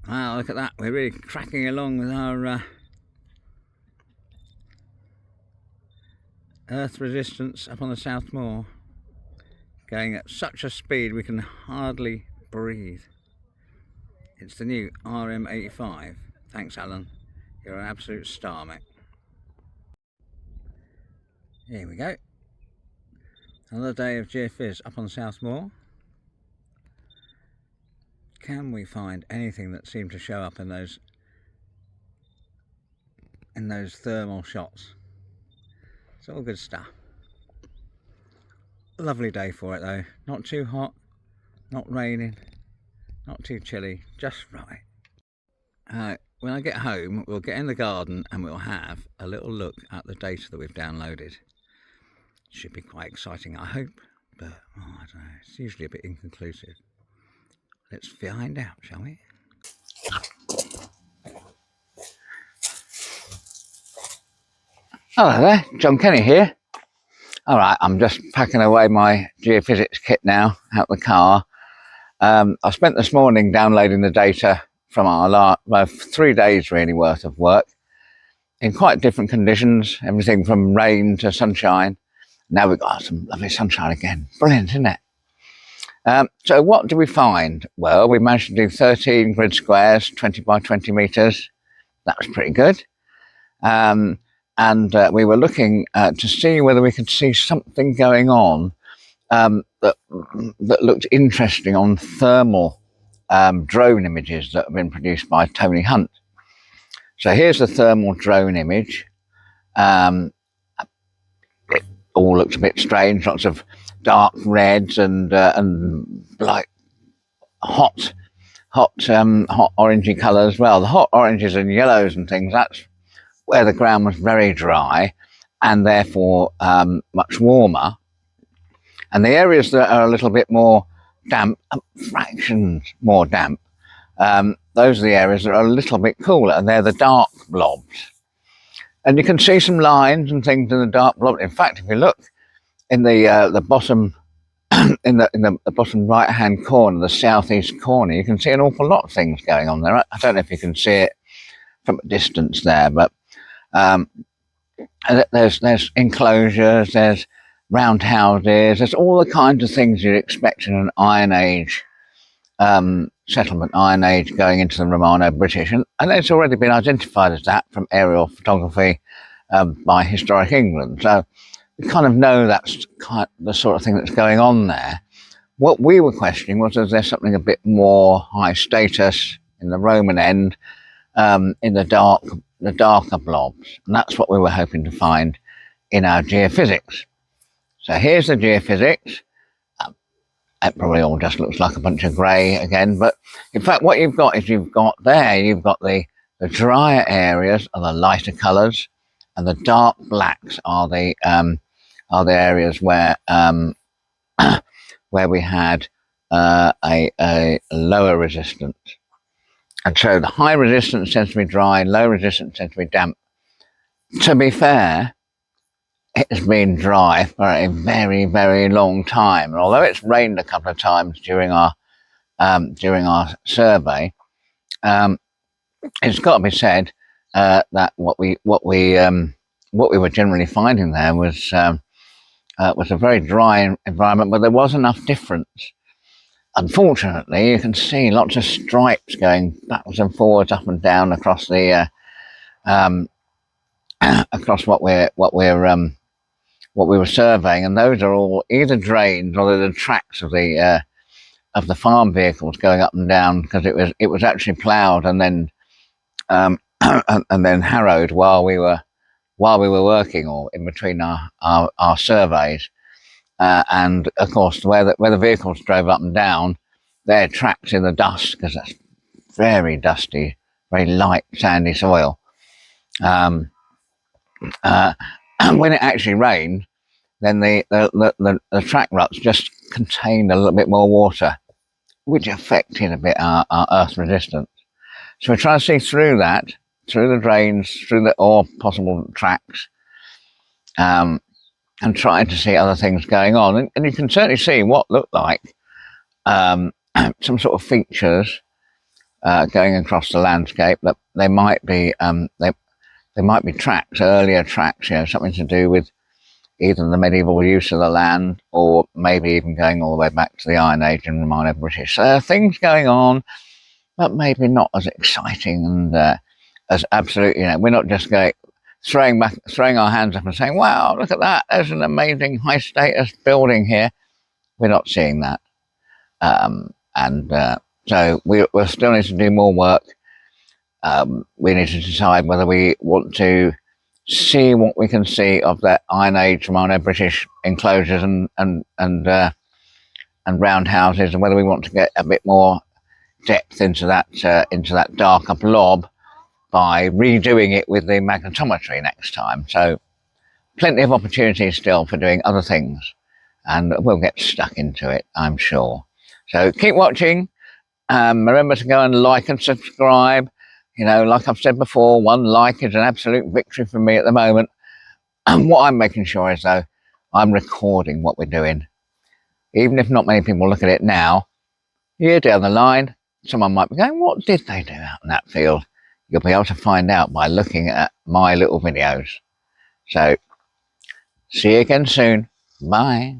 Wow, look at that. We're really cracking along with our earth resistance up on the South Moor. Going at such a speed we can hardly breathe. It's the new RM85. Thanks, Alan. You're an absolute star, mate. Here we go. Another day of geophys up on South Moor. Can we find anything that seemed to show up in those thermal shots? It's all good stuff. Lovely day for it though. Not too hot, not raining, not too chilly, just right. When I get home, we'll get in the garden and we'll have a little look at the data that we've downloaded. Should be quite exciting, I hope, but I don't know, it's usually a bit inconclusive. Let's find out, shall we? Hello there, John Kenny here. Alright, I'm just packing away my geophysics kit now out the car. I spent this morning downloading the data from our 3 days really worth of work in quite different conditions, everything from rain to sunshine. Now we've got some lovely sunshine again. Brilliant, isn't it? So what do we find? Well, we managed to do 13 grid squares, 20 by 20 meters. That was pretty good. And we were looking to see whether we could see something going on that looked interesting on thermal drone images that have been produced by Tony Hunt. So here's the thermal drone image. It all looks a bit strange, lots of dark reds and like hot orangey colours. Well, the hot oranges and yellows and things, that's where the ground was very dry and therefore much warmer. And the areas that are a little bit more damp, fractions more damp, those are the areas that are a little bit cooler, and they're the dark blobs. And you can see some lines and things in the dark blob. In fact, if you look in the bottom in the bottom right hand corner, the southeast corner, you can see an awful lot of things going on there. I don't know if you can see it from a distance there, but there's enclosures, there's roundhouses, there's all the kinds of things you'd expect in an Iron Age settlement, Iron Age going into the Romano-British, and it's already been identified as that from aerial photography by Historic England. So we kind of know that's the sort of thing that's going on there. What we were questioning was, is there something a bit more high status in the Roman end, in the darker blobs, and that's what we were hoping to find in our geophysics. So here's the geophysics. It probably all just looks like a bunch of grey again, but in fact what you've got is you've got the drier areas are the lighter colours, and the dark blacks are the areas where where we had a lower resistance. And so the high resistance tends to be dry, low resistance tends to be damp. To be fair, it's been dry for a very, very long time. And although it's rained a couple of times during our survey, it's got to be said that what we were generally finding there was a very dry environment, but there was enough difference. Unfortunately, you can see lots of stripes going backwards and forwards, up and down across the across what we were surveying, and those are all either drains or they're the tracks of the farm vehicles going up and down, because it was actually ploughed and then and then harrowed while we were working, or in between our surveys. And of course, where the vehicles drove up and down, they're tracks in the dust, because that's very dusty, very light, sandy soil. When it actually rained, then the track ruts just contained a little bit more water, which affected a bit our earth resistance. So we're trying to see through that, through the drains, through the or possible tracks, and trying to see other things going on. And you can certainly see what looked like some sort of features going across the landscape, that they might be they might be tracks, earlier tracks, something to do with either the medieval use of the land, or maybe even going all the way back to the Iron Age and Romano-British. Things going on, but maybe not as exciting and as absolutely, we're not just throwing our hands up and saying, wow, look at that, there's an amazing high status building here. We're not seeing that. So we'll still need to do more work. We need to decide whether we want to see what we can see of that Iron Age Romano-British enclosures and roundhouses, and whether we want to get a bit more depth into that darker blob by redoing it with the magnetometry next time. So plenty of opportunities still for doing other things, and we'll get stuck into it, I'm sure. So keep watching. Remember to go and like and subscribe. Like I've said before, one like is an absolute victory for me at the moment. And what I'm making sure is, though, I'm recording what we're doing. Even if not many people look at it now, year down the line, someone might be going, what did they do out in that field? You'll be able to find out by looking at my little videos. So, see you again soon. Bye.